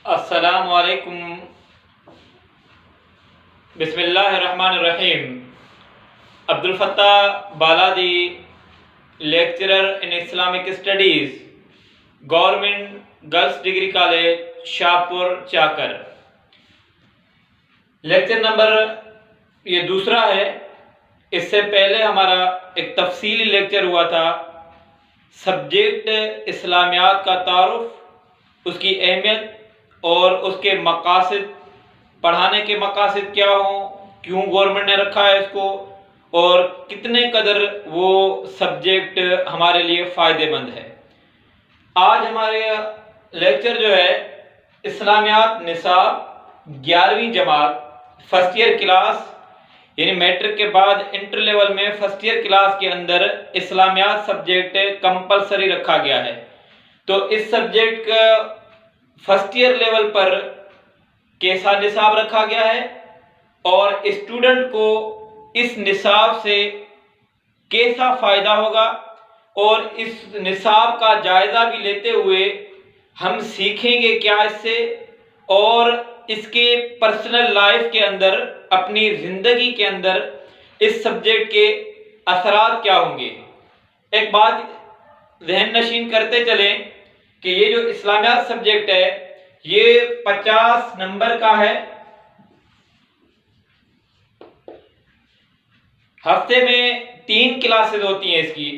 अस्सलामु अलैकुम। बिस्मिल्लाहिर्रहमानिर्रहीम। Abdul Fattah Baladi, lecturer in Islamic studies, government girls degree college, Shahpur, Chakar. Lecture number ये दूसरा है। इससे पहले हमारा एक तफसीली लेक्चर हुआ था, सब्जेक्ट इस्लामियात का तारुफ, उसकी अहमियत और उसके मकासद, पढ़ाने के मकासद क्या हों, क्यों गवर्नमेंट ने रखा है इसको, और कितने कदर वो सब्जेक्ट हमारे लिए फ़ायदेमंद है। आज हमारे लेक्चर जो है इस्लामियात निसाब 11वीं जमात फर्स्ट ईयर क्लास, यानी मैट्रिक के बाद इंटर लेवल में फर्स्ट ईयर क्लास के अंदर इस्लामियात सब्जेक्ट कंपलसरी रखा गया है। तो इस सब्जेक्ट का फर्स्ट ईयर लेवल पर कैसा निसाब रखा गया है और स्टूडेंट को इस निसाब से कैसा फ़ायदा होगा, और इस निसाब का जायज़ा भी लेते हुए हम सीखेंगे क्या इससे, और इसके पर्सनल लाइफ के अंदर, अपनी ज़िंदगी के अंदर इस सब्जेक्ट के असरात क्या होंगे। एक बात ज़हन नशीन करते चलें कि ये जो इस्लामियात सब्जेक्ट है ये 50 नंबर का है। हफ्ते में 3 क्लासेस होती हैं इसकी,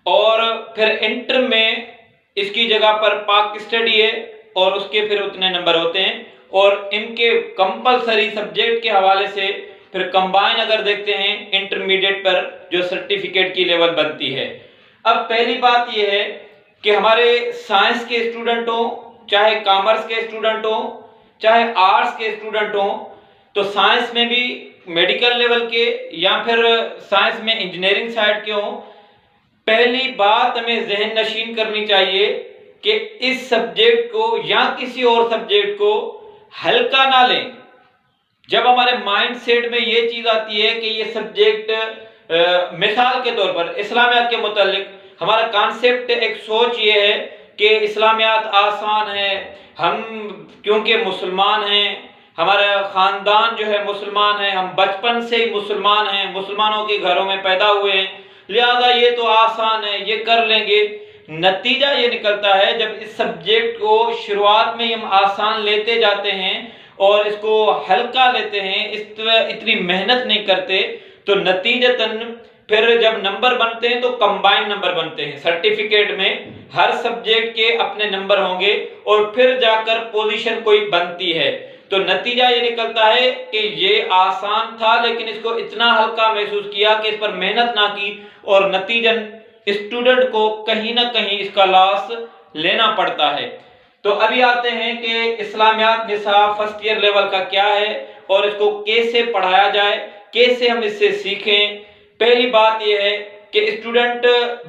और फिर इंटर में इसकी जगह पर पाक स्टडी है और उसके फिर उतने नंबर होते हैं। और इनके कंपलसरी सब्जेक्ट के हवाले से फिर कंबाइन अगर देखते हैं इंटरमीडिएट पर जो सर्टिफिकेट की लेवल बनती है। अब पहली बात यह है कि हमारे साइंस के स्टूडेंट हों, चाहे कॉमर्स के स्टूडेंट हों, चाहे आर्ट्स के स्टूडेंट हों, तो साइंस में भी मेडिकल लेवल के या फिर साइंस में इंजीनियरिंग साइड के हों, पहली बात हमें जहन नशीन करनी चाहिए कि इस सब्जेक्ट को या किसी और सब्जेक्ट को हल्का ना लें। जब हमारे माइंड सेट में ये चीज़ आती है कि ये सब्जेक्ट, मिसाल के तौर पर इस्लामियात के मुतालिक हमारा कॉन्सेप्ट, एक सोच ये है कि इस्लामियात आसान है, हम क्योंकि मुसलमान हैं, हमारा ख़ानदान जो है मुसलमान है, हम बचपन से ही मुसलमान हैं, मुसलमानों के घरों में पैदा हुए हैं, लिहाजा ये तो आसान है, ये कर लेंगे। नतीजा ये निकलता है जब इस सब्जेक्ट को शुरुआत में हम आसान लेते जाते हैं और इसको हल्का लेते हैं, इतनी मेहनत नहीं करते, तो नतीजतन फिर जब नंबर बनते हैं तो कंबाइन नंबर बनते हैं। सर्टिफिकेट में हर सब्जेक्ट के अपने नंबर होंगे और फिर जाकर पोजीशन कोई बनती है। तो नतीजा ये निकलता है कि ये आसान था लेकिन इसको इतना हल्का महसूस किया कि इस पर मेहनत ना की, और नतीजन स्टूडेंट को कहीं ना कहीं इसका लॉस लेना पड़ता है। तो अभी आते हैं कि इस्लामियात निसाब फर्स्ट ईयर लेवल का क्या है और इसको कैसे पढ़ाया जाए, कैसे हम इससे सीखें। पहली बात यह है कि स्टूडेंट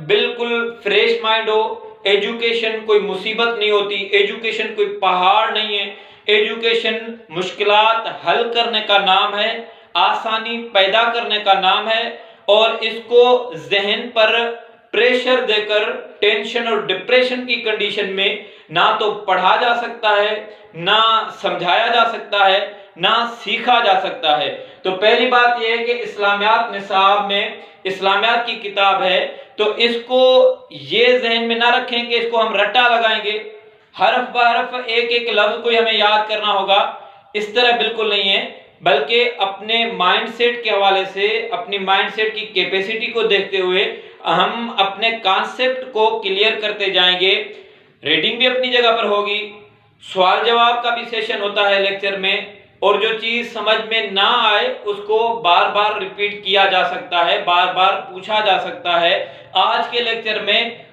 बिल्कुल फ्रेश माइंड हो। एजुकेशन कोई मुसीबत नहीं होती, एजुकेशन कोई पहाड़ नहीं है, एजुकेशन मुश्किलात हल करने का नाम है, आसानी पैदा करने का नाम है। और इसको जहन पर प्रेशर देकर टेंशन और डिप्रेशन की कंडीशन में ना तो पढ़ा जा सकता है, ना समझाया जा सकता है, ना सीखा जा सकता है। तो पहली बात यह है कि इस्लामियात निसाब में इस्लामियात की किताब है, तो इसको ये जहन में ना रखें कि इसको हम रट्टा लगाएंगे, हरफ ब हरफ एक एक लफ्ज को हमें याद करना होगा। इस तरह बिल्कुल नहीं है, बल्कि अपने माइंडसेट के हवाले से, अपनी माइंडसेट की कैपेसिटी को देखते हुए हम अपने कॉन्सेप्ट को क्लियर करते जाएंगे। रीडिंग भी अपनी जगह पर होगी, सवाल जवाब का भी सेशन होता है लेक्चर में, और जो चीज़ समझ में ना आए उसको बार बार रिपीट किया जा सकता है, बार बार पूछा जा सकता है। आज के लेक्चर में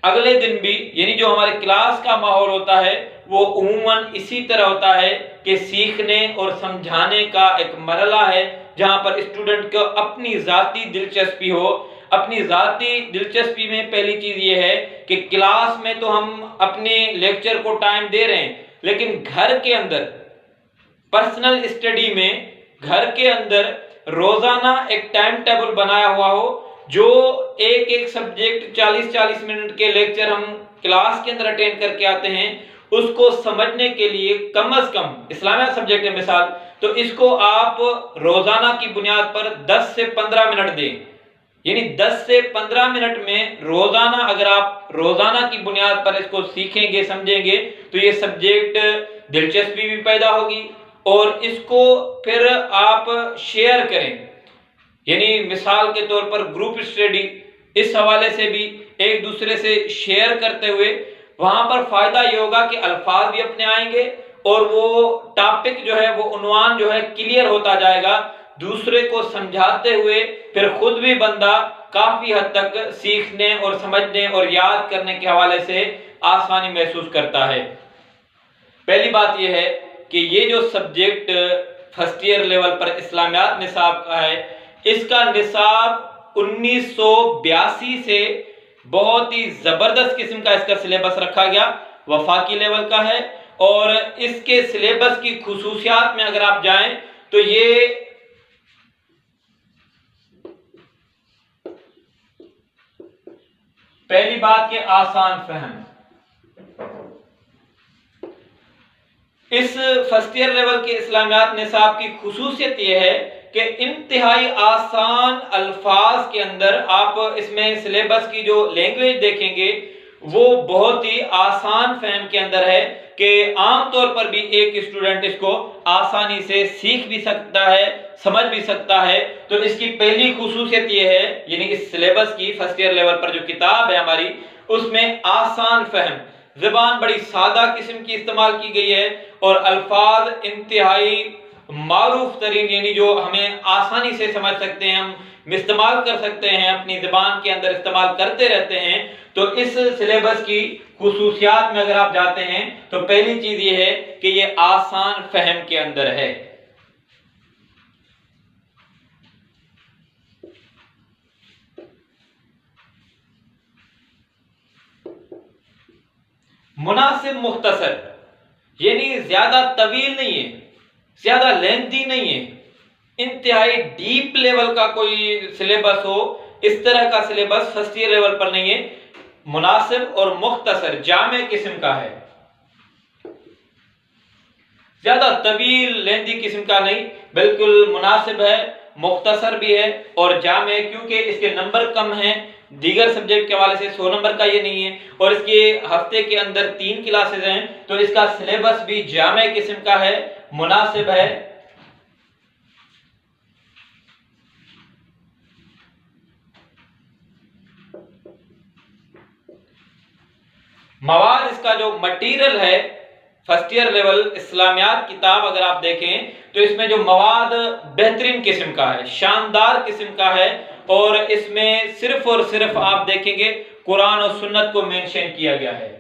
अगले दिन भी, यानी जो हमारे क्लास का माहौल होता है वो उमूमन इसी तरह होता है कि सीखने और समझाने का एक मरला है, जहां पर स्टूडेंट को अपनी ज़ाती दिलचस्पी हो। अपनी ज़ाती दिलचस्पी में पहली चीज़ ये है कि क्लास में तो हम अपने लेक्चर को टाइम दे रहे हैं, लेकिन घर के अंदर पर्सनल स्टडी में, घर के अंदर रोज़ाना एक टाइम टेबल बनाया हुआ हो, जो एक एक सब्जेक्ट 40-40 मिनट के लेक्चर हम क्लास के अंदर अटेंड करके आते हैं, उसको समझने के लिए कम से कम इस्लामिक सब्जेक्ट है मिसाल, तो इसको आप रोजाना की बुनियाद पर 10 से 15 मिनट दें। यानी 10 से 15 मिनट में रोजाना अगर आप रोजाना की बुनियाद पर इसको सीखेंगे समझेंगे तो ये सब्जेक्ट दिलचस्पी भी पैदा होगी और इसको फिर आप शेयर करें। यानी मिसाल के तौर पर ग्रुप स्टडी, इस हवाले से भी एक दूसरे से शेयर करते हुए वहां पर फायदा ये होगा कि अल्फाज भी अपने आएंगे और वो टॉपिक जो है, वो उन्वान जो है क्लियर होता जाएगा। दूसरे को समझाते हुए फिर खुद भी बंदा काफी हद तक सीखने और समझने और याद करने के हवाले से आसानी महसूस करता है। पहली बात यह है कि ये जो सब्जेक्ट फर्स्ट ईयर लेवल पर इस्लामियात निसाब का है, इसका निसाब 1982 से बहुत ही जबरदस्त किस्म का इसका सिलेबस रखा गया, वफाकी लेवल का है। और इसके सिलेबस की खुसूसियात में अगर आप जाएं तो ये पहली बात के आसान फहम। इस फर्स्ट ईयर लेवल के इस्लामियात निसाब की खुसूसियत यह है कि इंतहाई आसान अल्फाज के अंदर आप इसमें सिलेबस की जो लैंग्वेज देखेंगे वो बहुत ही आसान फहम के अंदर है कि आमतौर पर भी एक स्टूडेंट इसको आसानी से सीख भी सकता है, समझ भी सकता है। तो इसकी पहली खुसूसियत ये है, यानी इस सिलेबस की फर्स्ट ईयर लेवल पर जो किताब है हमारी, उसमें आसान फहम, ज़बान बड़ी सादा किस्म की इस्तेमाल की गई है और अल्फाज इंतहाई मारूफ तरीन, यानी जो हमें आसानी से समझ सकते हैं, हम इस्तेमाल कर सकते हैं, अपनी ज़बान के अंदर इस्तेमाल करते रहते हैं। तो इस सिलेबस की खुसूसियात में अगर आप जाते हैं तो पहली चीज ये है कि ये आसान फहम के अंदर है। मुनासिब मुख्तसर, यानी ज्यादा तवील नहीं है, ज्यादा लेंथी नहीं है, इंतहाई डीप लेवल का कोई सिलेबस हो, इस तरह का सिलेबस फर्स्ट ईयर लेवल पर नहीं है। मुनासिब और मुख्तसर जामे किस्म का है, ज्यादा तवील लेंथी किस्म का नहीं, बिल्कुल मुनासिब है, मुख्तसर भी है और जामे, क्योंकि इसके नंबर कम हैं दीगर सब्जेक्ट के हवाले से, 100 नंबर का ये नहीं है और इसके हफ्ते के अंदर 3 क्लासेस हैं, तो इसका सिलेबस भी जामे किस्म का है, मुनासिब है। मवाद, इसका जो मटेरियल है फर्स्ट ईयर लेवल इस्लामियात किताब अगर आप देखें तो इसमें जो मवाद बेहतरीन किस्म का है, शानदार किस्म का है और इसमें सिर्फ और सिर्फ आप देखेंगे कुरान और सुन्नत को मेंशन किया गया है।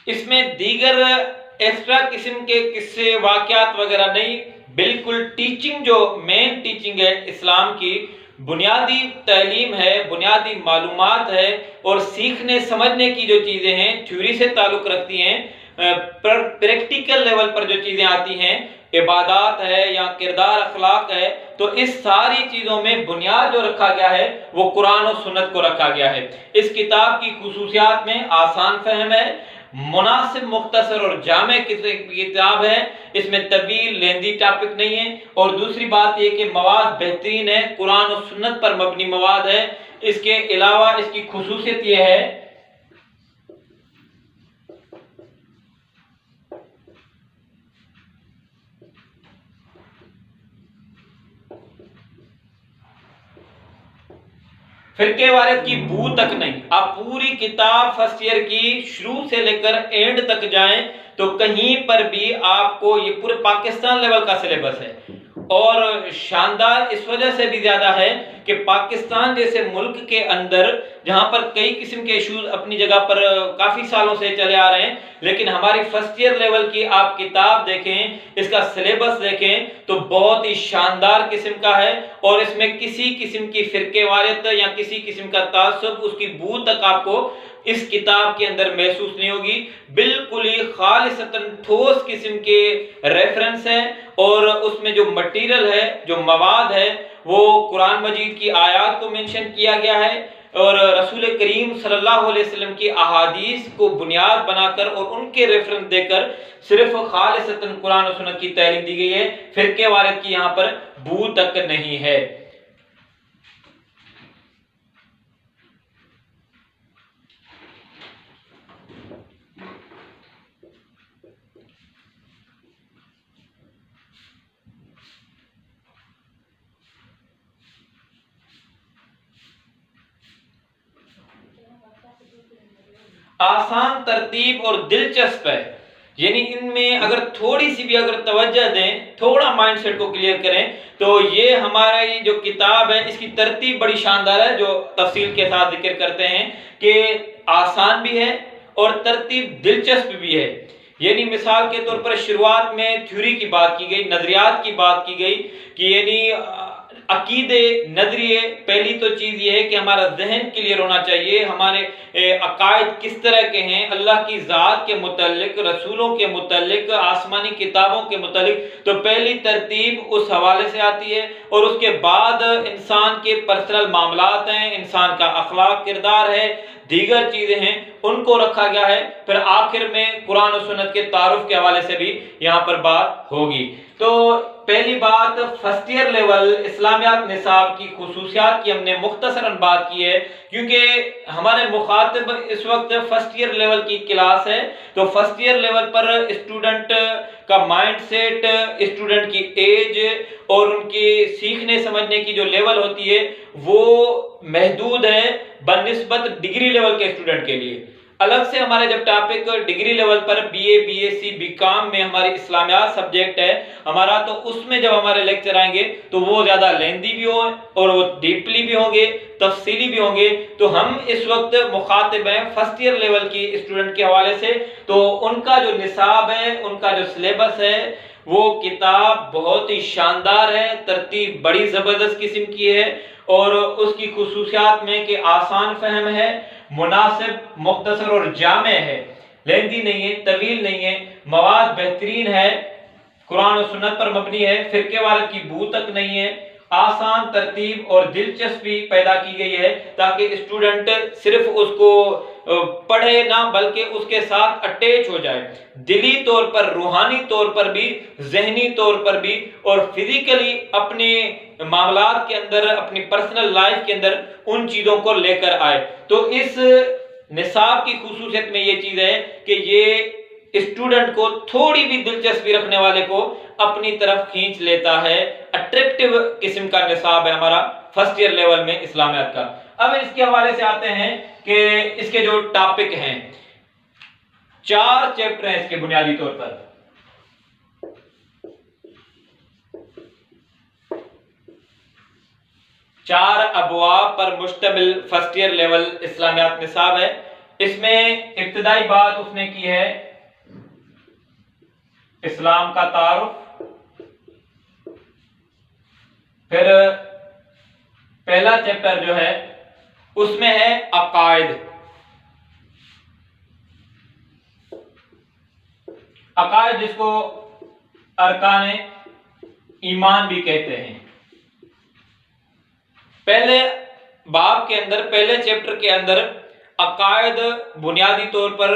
इसमें दीगर एक्स्ट्रा किस्म के किस्से वाकयात वगैरह नहीं, बिल्कुल टीचिंग जो मेन टीचिंग है इस्लाम की, बुनियादी तालीम है, बुनियादी मालूमात है और सीखने समझने की जो चीज़ें हैं थ्योरी से ताल्लुक़ रखती हैं, प्रैक्टिकल लेवल पर जो चीज़ें आती हैं, इबादत है या किरदार अखलाक है, तो इस सारी चीज़ों में बुनियाद जो रखा गया है वो कुरान और सुन्नत को रखा गया है। इस किताब की खुसूसियात में आसान फहम है, मुनासिब मुख्तसर और जामे किताब है, इसमें तवील लेंदी टॉपिक नहीं है और दूसरी बात यह कि मवाद बेहतरीन है, कुरान और सुन्नत पर मबनी मवाद है। इसके अलावा इसकी खुसूसियत यह है फिरके वारियत की बू तक नहीं। आप पूरी किताब फर्स्ट ईयर की शुरू से लेकर एंड तक जाएं तो कहीं पर भी आपको, ये पूरे पाकिस्तान लेवल का सिलेबस है और शानदार इस वजह से भी ज्यादा है कि पाकिस्तान जैसे मुल्क के अंदर जहां पर कई किस्म के इश्यूज अपनी जगह पर काफी सालों से चले आ रहे हैं, लेकिन हमारी फर्स्ट ईयर लेवल की आप किताब देखें, इसका सिलेबस देखें तो बहुत ही शानदार किस्म का है और इसमें किसी किस्म की फिरकेवारियत या किसी किस्म का तासुब उसकी बू तक आपको इस किताब के अंदर महसूस नहीं होगी। बिल्कुल ही खालिसतन ठोस किस्म के रेफरेंस है और उसमें जो मटेरियल है, जो मवाद है, वो कुरान मजीद की आयत को मेंशन किया गया है और रसूल करीम सल्लल्लाहु अलैहि वसल्लम की अहादीस को बुनियाद बनाकर और उनके रेफरेंस देकर सिर्फ खालिसतन कुरान और सुन्नत की तालीम दी गई है। फिरके वारियत की यहाँ पर बू तक नहीं है। आसान, तरतीब और दिलचस्प है, यानी इनमें अगर थोड़ी सी भी अगर तवज्जो दें, थोड़ा माइंडसेट को क्लियर करें तो ये हमारा ये जो किताब है इसकी तरतीब बड़ी शानदार है, जो तफसील के साथ जिक्र करते हैं कि आसान भी है और तरतीब दिलचस्प भी है। यानी मिसाल के तौर पर शुरुआत में थ्योरी की बात की गई, नजरियात की बात की गई कि यानी अकीदे, नजरिए, पहली तो चीज ये है कि हमारा जहन क्लियर होना चाहिए, हमारे अकायद किस तरह के हैं अल्लाह की ज़ात के मुतल्लिक, रसूलों के मुतल्लिक, आसमानी किताबों के मुतल्लिक। तो पहली तरतीब उस हवाले से आती है और उसके बाद इंसान के पर्सनल मामलात हैं, इंसान का अखलाक, किरदार है, दीगर चीजें हैं, उनको रखा गया है। फिर आखिर में कुरान और सुन्नत के तारुफ के हवाले से भी यहाँ पर बात होगी। तो पहली बात, फर्स्ट ईयर लेवल इस्लामियात निसाब की खुसूसियात की हमने मुख्तसरन बात की है, क्योंकि हमारे मुखातिब इस वक्त फर्स्ट ईयर लेवल की क्लास है। तो फर्स्ट ईयर लेवल पर स्टूडेंट का माइंडसेट, स्टूडेंट की एज और उनकी सीखने समझने की जो लेवल होती है वो महदूद है बनिस्बत डिग्री लेवल के स्टूडेंट के लिए। अलग से हमारे जब टॉपिक डिग्री लेवल पर बीए, बीएससी, बीकॉम में हमारी इस्लामियात सब्जेक्ट है हमारा, तो उसमें जब हमारे लेक्चर आएंगे तो वो ज्यादा लेंदी भी हो और वो डीपली भी होंगे, तफसीली भी होंगे। तो हम इस वक्त मुखातिब हैं फर्स्ट ईयर लेवल की स्टूडेंट के हवाले से, तो उनका जो निसाब है, उनका जो सिलेबस है, वो किताब बहुत ही शानदार है, तरतीब बड़ी जबरदस्त किस्म की है और उसकी खुसूसियात में कि आसान फहम है, मुनासिब, मुख्तसर और जामे है, लेंदी नहीं है, तवील नहीं है, मवाद बेहतरीन है, कुरान और सुन्नत पर मबनी है, फिरके वारत की बू तक नहीं है, आसान, तरतीब और दिलचस्पी पैदा की गई है ताकि स्टूडेंट सिर्फ उसको पढ़े ना बल्कि उसके साथ अटैच हो जाए, दिली तौर पर, रूहानी तौर पर भी, जहनी तौर पर भी और फिजिकली अपने मामलात के अंदर, अपनी पर्सनल लाइफ के अंदर उन चीजों को लेकर आए। तो इस निसाब की खुसूसियत में ये चीज है कि ये स्टूडेंट को, थोड़ी भी दिलचस्पी रखने वाले को अपनी तरफ खींच लेता है। अट्रैक्टिव किस्म का निसाब है हमारा फर्स्ट ईयर लेवल में इस्लामियात का। अब इसके हवाले से आते हैं कि इसके जो टॉपिक हैं, 4 चैप्टर हैं इसके बुनियादी तौर पर। चार अबवाब पर मुश्तमिल फर्स्ट ईयर लेवल इस्लामियात निसाब है। इसमें इब्तिदाई बात उसने की है इस्लाम का तारुफ, फिर पहला चैप्टर जो है उसमें है अकायद। अकायद जिसको अरकान ईमान भी कहते हैं। पहले बाब के अंदर, पहले चैप्टर के अंदर अकायद बुनियादी तौर पर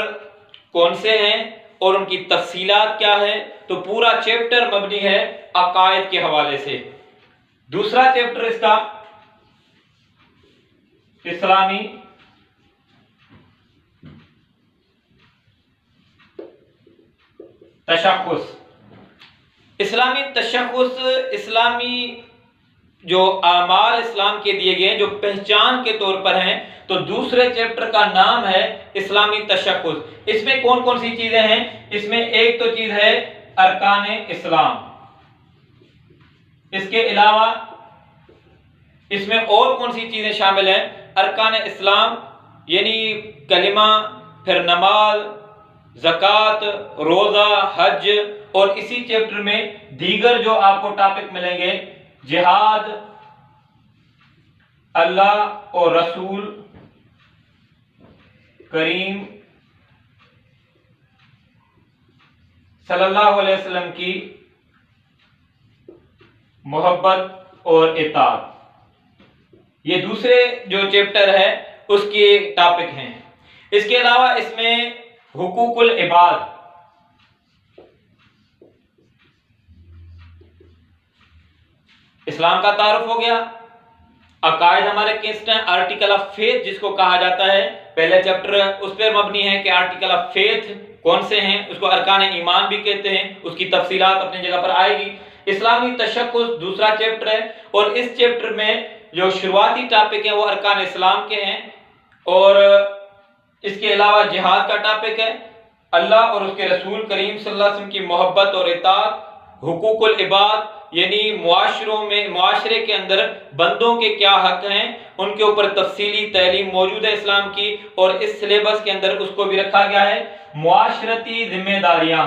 कौन से हैं और उनकी तफसीलात क्या है, तो पूरा चैप्टर मबनी है अकायद के हवाले से। दूसरा चैप्टर इसका इस्लामी तशख्खुस। इस्लामी तशख्खुस, इस्लामी जो आमाल इस्लाम के दिए गए हैं जो पहचान के तौर पर हैं, तो दूसरे चैप्टर का नाम है इस्लामी तशख्खुस। इसमें कौन कौन सी चीजें हैं? इसमें एक तो चीज है अरकान इस्लाम, इसके अलावा इसमें और कौन सी चीजें शामिल हैं? अरकान इस्लाम यानी कलिमा, फिर नमाज, ज़कात, रोज़ा, हज, और इसी चैप्टर में दीगर जो आपको टॉपिक मिलेंगे, जिहाद, अल्लाह और रसूल करीम सल्लल्लाहु अलैहि वसल्लम की मोहब्बत और इताअत, ये दूसरे जो चैप्टर है उसके टॉपिक हैं। इसके अलावा इसमें हुकूकुल इबाद, इस्लाम का तारुफ हो गया, अकायद हमारे किस हैं, आर्टिकल ऑफ फेथ जिसको कहा जाता है, पहले चैप्टर उस पर मबनी है कि आर्टिकल ऑफ फेथ कौन से हैं, उसको अरकान ईमान भी कहते हैं, उसकी तफसीलात अपनी जगह पर आएगी। इस्लामी तशक्कुस दूसरा चैप्टर है, और इस चैप्टर में जो शुरुआती टॉपिक है वो अरकान इस्लाम के हैं, और इसके अलावा जिहाद का टॉपिक है, अल्लाह और उसके रसूल करीम सल्लल्लाहु अलैहि वसल्लम की मोहब्बत और इताअत, हुकूकुल इबाद यानी मुआशरे के अंदर बंदों के क्या हक हैं, उनके ऊपर तफसीली तालीम मौजूद है इस्लाम की, और इस सिलेबस के अंदर उसको भी रखा गया है। मुआशरती जिम्मेदारियां,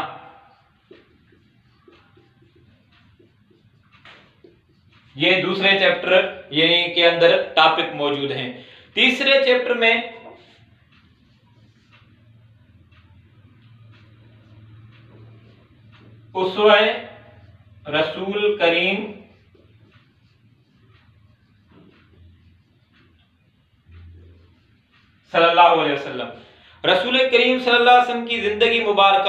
ये दूसरे चैप्टर यानी के अंदर टॉपिक मौजूद हैं। तीसरे चैप्टर में उसवे रसूल करीम सल्लल्लाहु अलैहि वसल्लम, रसूल करीम सल्लल्लाहु अलैहि वसल्लम की जिंदगी मुबारक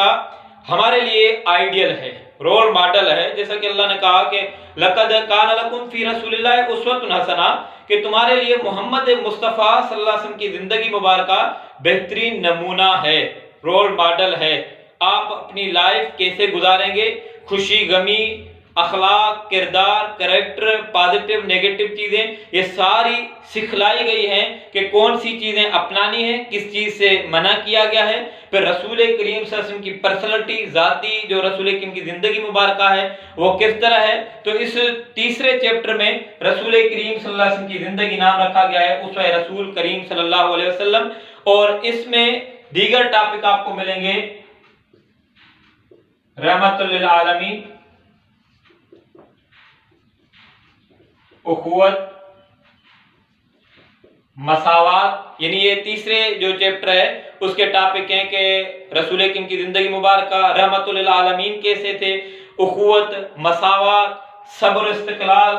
हमारे लिए आइडियल है, रोल मॉडल है। जैसा कि अल्लाह ने कहा कि लक़द कान लकुम फी रसूलिल्लाहि उस्वतुन हसना, कि तुम्हारे लिए मोहम्मद मुस्तफ़ा सल्लल्लाहु अलैहि वसल्लम की जिंदगी मुबारक बेहतरीन नमूना है, रोल मॉडल है। आप अपनी लाइफ कैसे गुजारेंगे, खुशी गमी, अखलाक, किरदार, करैक्टर, पॉजिटिव नेगेटिव चीजें, ये सारी सिखलाई गई हैं कि कौन सी चीजें अपनानी है, किस चीज से मना किया गया है। फिर रसूल करीम सल्लल्लाहु अलैहि वसल्लम की पर्सनैलिटी, जाती जो रसूल करीम की जिंदगी मुबारक है वो किस तरह है। तो इस तीसरे चैप्टर में रसूल करीम सल्लल्लाहु अलैहि वसल्लम की जिंदगी नाम रखा गया है उसवे रसूल करीम सल्लल्लाहु अलैहि वसल्लम, और इसमें दीगर टॉपिक आपको मिलेंगे, रहमतुल लिल आलमीन, उखुवत, मसावात, यानी ये तीसरे जो चैप्टर है उसके टॉपिक हैं कि रसूल करीम की जिंदगी मुबारक रहमतुल लिल आलमीन कैसे थे, उखुवत, मसावात, सब्र, इस्तिकलाल,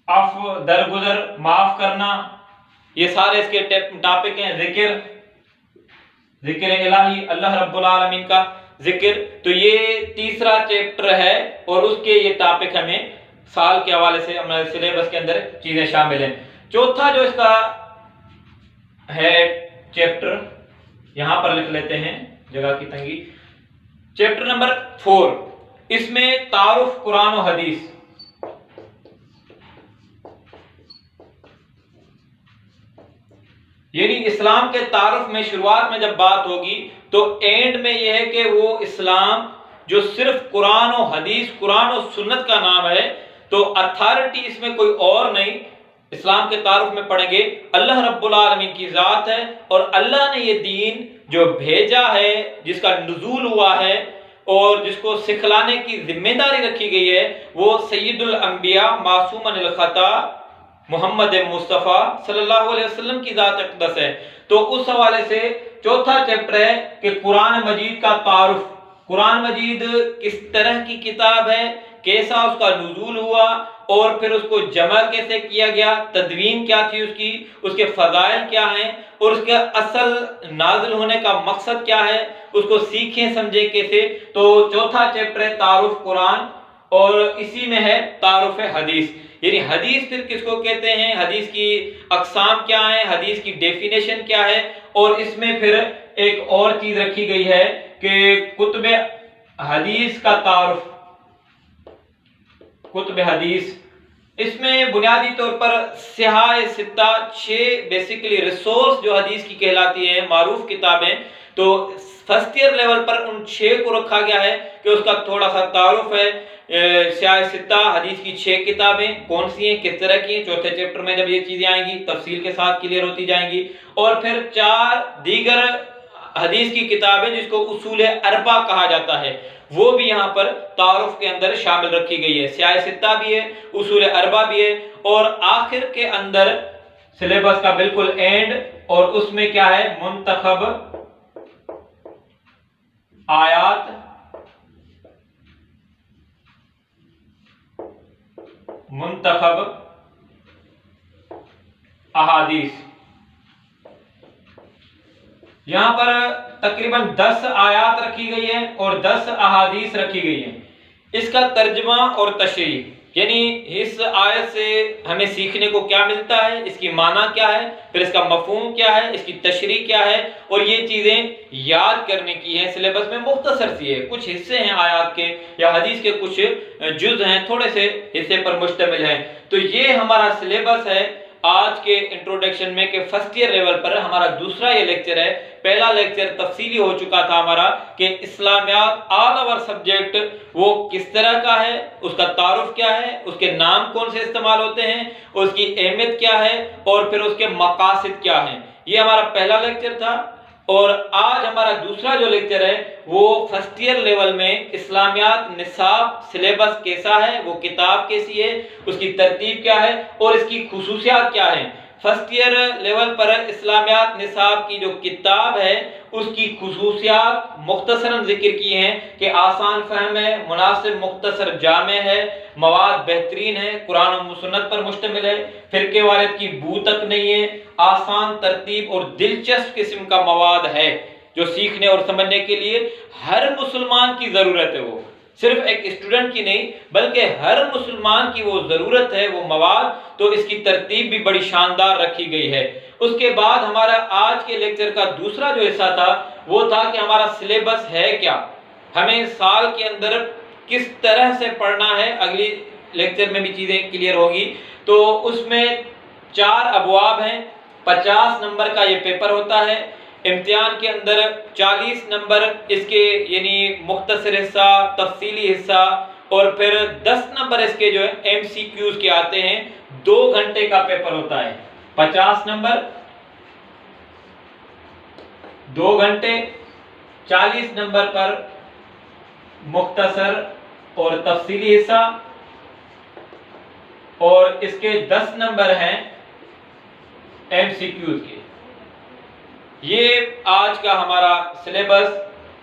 अफ़्व, दरगुजर, माफ करना, ये सारे इसके टॉपिक हैं। जिक्र इलाही, अल्लाह रब्बुल आलमीन का जिक्र, तो ये तीसरा चैप्टर है, और उसके ये टॉपिक हमें साल के हवाले से हमारे सिलेबस के अंदर चीजें शामिल हैं। चौथा जो इसका है चैप्टर, यहां पर लिख लेते हैं जगह की तंगी, चैप्टर नंबर 4, इसमें तारुफ कुरान और हदीस, यानी इस्लाम के तारुफ में शुरुआत में जब बात होगी तो एंड में यह है कि वो इस्लाम जो सिर्फ कुरान और हदीस, कुरान और सुन्नत का नाम है, तो अथॉरिटी इसमें कोई और नहीं। इस्लाम के तारुफ में पढ़ेंगे अल्लाह रब्बुल आलमीन की जात है, और अल्लाह ने ये दीन जो भेजा है, जिसका नुज़ूल हुआ है और जिसको सिखलाने की जिम्मेदारी रखी गई है, वो सय्यदुल अंबिया मासूमन खता मोहम्मद मुस्तफ़ा सल्लल्लाहु अलैहि वसल्लम की जात अक़दस है। तो उस हवाले से चौथा चैप्टर है कि कुरान मजीद का तारुफ, कुरान मजीद किस तरह की किताब है, कैसा उसका नुज़ूल हुआ, और फिर उसको जमा कैसे किया गया, तदवीन क्या थी उसकी, उसके फ़ज़ाइल क्या हैं, और उसके असल नाज़िल होने का मकसद क्या है, उसको सीखें समझे कैसे। तो चौथा चैप्टर है तारुफ कुरान, और इसी में है तारुफ हदीस, यानी हदीस फिर किसको कहते हैं, हदीस की अक़साम क्या है, हदीस की डेफिनेशन क्या है, और इसमें फिर एक और चीज रखी गई है कि कुतुब हदीस का तारुफ, कुतुब हदीस, इसमें बुनियादी तौर पर सिहाह सित्ता, 6 बेसिकली रिसोर्स जो हदीस की कहलाती है, मारूफ किताबें, तो फर्स्ट ईयर लेवल पर उन 6 को रखा गया है कि उसका थोड़ा सा तारुफ है। सियाह सित्ता हदीस की 6 किताबें कौन सी हैं, किस तरह की हैं, चौथे चैप्टर में जब ये चीजें आएंगी तफसील के साथ क्लियर होती जाएंगी। और फिर 4 दीगर हदीस की किताबें जिसको उसूल अरबा कहा जाता है वो भी यहाँ पर तारुफ के अंदर शामिल रखी गई है। सियाह सित्ता भी है, उसूल अरबा भी है, और आखिर के अंदर सिलेबस का बिल्कुल एंड, और उसमें क्या है, मुंतखब आयात, मुंतखब अहादीस। यहां पर तकरीबन 10 आयात रखी गई है और 10 अहादीस रखी गई है। इसका तर्जमा और तशरीह, यानी इस आयत से हमें सीखने को क्या मिलता है, इसकी माना क्या है, फिर इसका मफहूम क्या है, इसकी तशरीह क्या है, और ये चीजें याद करने की है। सिलेबस में मुख्तसर सी है, कुछ हिस्से हैं आयत के या हदीस के, कुछ जुज हैं, थोड़े से हिस्से पर मुश्तमिल है। तो ये हमारा सिलेबस है आज के इंट्रोडक्शन में कि फर्स्ट ईयर लेवल पर हमारा दूसरा ये लेक्चर है। पहला लेक्चर तफसीली हो चुका था हमारा कि इस्लामियात ऑल ओवर सब्जेक्ट वो किस तरह का है, उसका तारुफ क्या है, उसके नाम कौन से इस्तेमाल होते हैं, उसकी अहमियत क्या है, और फिर उसके मकासद क्या हैं। ये हमारा पहला लेक्चर था। और आज हमारा दूसरा जो लेक्चर है वो फर्स्ट ईयर लेवल में इस्लामियात निसाब सिलेबस कैसा है, वो किताब कैसी है, उसकी तरतीब क्या है और इसकी खुसूसियात क्या है। फर्स्ट ईयर लेवल पर इस्लामियात निसाब की जो किताब है उसकी खुसूसियात मुख्तसरन जिक्र की हैं कि आसान फहम है, मुनासिब मुख्तसर जामे है, मवाद बेहतरीन है, कुरान और सुन्नत पर मुश्तमिल है, फिरके वारिद की बू तक नहीं है, आसान तरतीब और दिलचस्प किस्म का मवाद है जो सीखने और समझने के लिए हर मुसलमान की जरूरत है। वो सिर्फ एक स्टूडेंट की नहीं बल्कि हर मुसलमान की वो जरूरत है वो मवाद। तो इसकी तरतीब भी बड़ी शानदार रखी गई है। उसके बाद हमारा आज के लेक्चर का दूसरा जो हिस्सा था वो था कि हमारा सिलेबस है क्या, हमें साल के अंदर किस तरह से पढ़ना है। अगली लेक्चर में भी चीजें क्लियर होगी। तो उसमें 4 अबवाब हैं, 50 नंबर का ये पेपर होता है। इम्तिहान के अंदर 40 नंबर इसके यानी मुख्तसर हिस्सा, तफसीली हिस्सा, और फिर 10 नंबर इसके जो है MCQs के आते हैं। 2 घंटे का पेपर होता है। 50 नंबर 2 घंटे, 40 नंबर पर मुख्तसर और तफसीली हिस्सा, और इसके 10 नंबर हैं MCQs के। ये आज का हमारा सिलेबस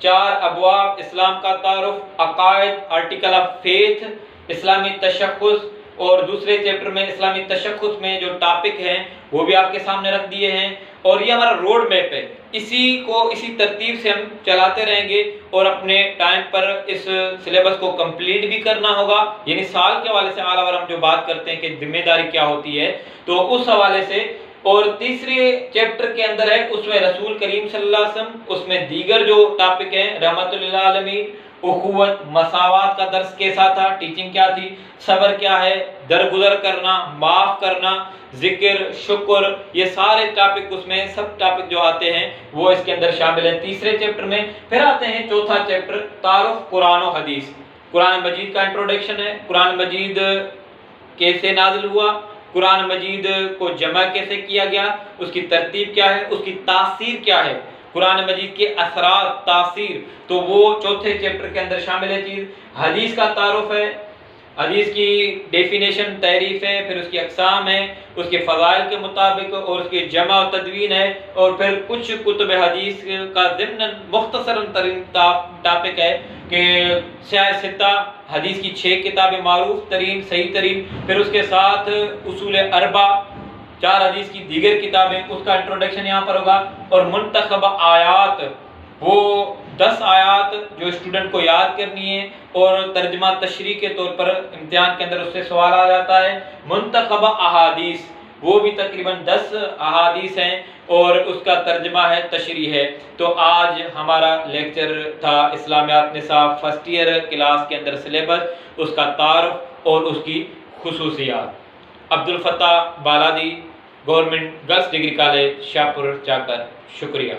4 अबवाब, इस्लाम का तारुफ, अकायद, आर्टिकल ऑफ फेथ, इस्लामी तशख्खुस, और दूसरे चैप्टर में इस्लामी तशख्खुस में जो टॉपिक हैं वो भी आपके सामने रख दिए हैं। और ये हमारा रोड मैप है, इसी तरतीब से हम चलाते रहेंगे और अपने टाइम पर इस सिलेबस को कंप्लीट भी करना होगा। यानी साल के हवाले से आला हम जो बात करते हैं कि जिम्मेदारी क्या होती है, तो उस हवाले से। और तीसरे चैप्टर के अंदर है उसमें रसूल करीम सल्लल्लाहु अलैहि वसल्लम, उसमें दीगर जो टॉपिक है रहमतुल लिल आलमीन, उखुवत, मसावात का दर्स कैसा था, टीचिंग क्या थी, सब्र क्या है, दरगुजर करना, माफ करना, जिक्र, शुक्र, ये सारे टॉपिक उसमें सब टॉपिक जो आते हैं वो इसके अंदर शामिल है तीसरे चैप्टर में। फिर आते हैं चौथा चैप्टर तारुफ कुरान और हदीस। कुरान मजीद का इंट्रोडक्शन है, कुरान मजीद कैसे नाजिल हुआ, कुरान मजीद को जमा कैसे किया गया, उसकी तरतीब क्या है, उसकी तासीर क्या है, कुरान मजीद के असरात, तासीर, तो वो चौथे चैप्टर के अंदर शामिल है चीज़। हदीस का तारुफ है, हदीस की डेफिनेशन, तहरीफ है, फिर उसकी अक़साम है, उसके फ़ज़ाइल के मुताबिक, और उसकी जमा और तदवीन है, और फिर कुछ कुतुब हदीस का ज़िम्नन मुख्तसरन तरीन टॉपिक है कि सियाह सित्ता हदीस की 6 किताबें मारूफ तरीन, सही तरीन, फिर उसके साथ उसूल अरबा 4 हदीस की दीगर किताबें, उसका इंट्रोडक्शन यहाँ पर होगा। और मुंतखब आयात, वो 10 आयात जो स्टूडेंट को याद करनी है और तर्जमा तशरीह के तौर पर इम्तिहान के अंदर उससे सवाल आ जाता है। मुंतखब अहादीस, वो भी तकरीबन 10 अहादीस हैं और उसका तर्जमा है, तशरीह है। तो आज हमारा लेक्चर था इस्लामियात निसाब फर्स्ट ईयर क्लास के अंदर सिलेबस, उसका तारुफ और उसकी खुसूसियात। Abdul Fattah Baladi, government girls degree college, Shahpur, Chakar. शुक्रिया।